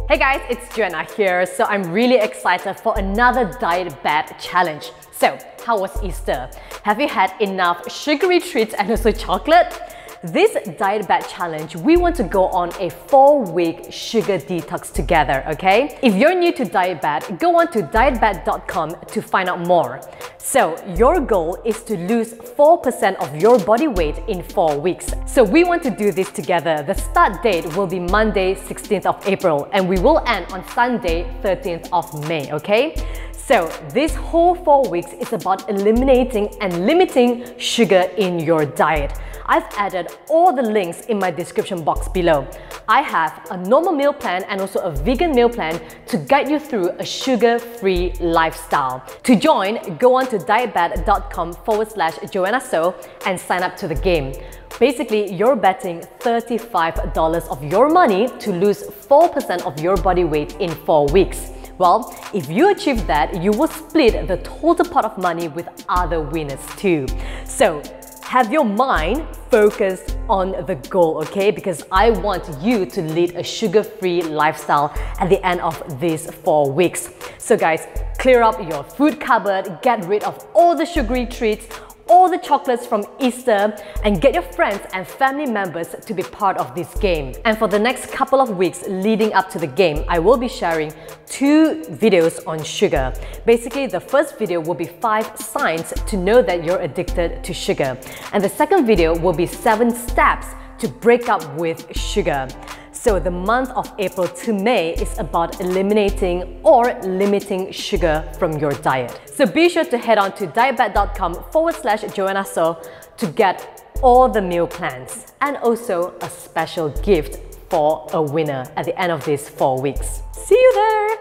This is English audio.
Hey guys, it's Joanna here. So I'm really excited for another DietBet challenge. So, how was Easter? Have you had enough sugary treats and also chocolate? This DietBet challenge, we want to go on a 4-week sugar detox together, okay? If you're new to DietBet, go on to DietBet.com to find out more. So, your goal is to lose 4% of your body weight in 4 weeks. So we want to do this together. The start date will be Monday, 16th of April, and we will end on Sunday, 13th of May, okay? So this whole 4 weeks is about eliminating and limiting sugar in your diet. I've added all the links in my description box below. I have a normal meal plan and also a vegan meal plan to guide you through a sugar-free lifestyle. To join, go on to dietbet.com/Joanna Soh and sign up to the game. Basically, you're betting $35 of your money to lose 4% of your body weight in 4 weeks. Well, if you achieve that, you will split the total pot of money with other winners too. So, have your mind focused on the goal, okay? Because I want you to lead a sugar-free lifestyle at the end of these 4 weeks. So guys, clear up your food cupboard, get rid of all the sugary treats, all the chocolates from Easter, and get your friends and family members to be part of this game. And for the next couple of weeks leading up to the game, I will be sharing 2 videos on sugar. Basically, the first video will be 5 signs to know that you're addicted to sugar. And the second video will be 7 steps to break up with sugar. So the month of April to May is about eliminating or limiting sugar from your diet. So be sure to head on to dietbet.com/Joanna Soh to get all the meal plans and also a special gift for a winner at the end of these 4 weeks. See you there!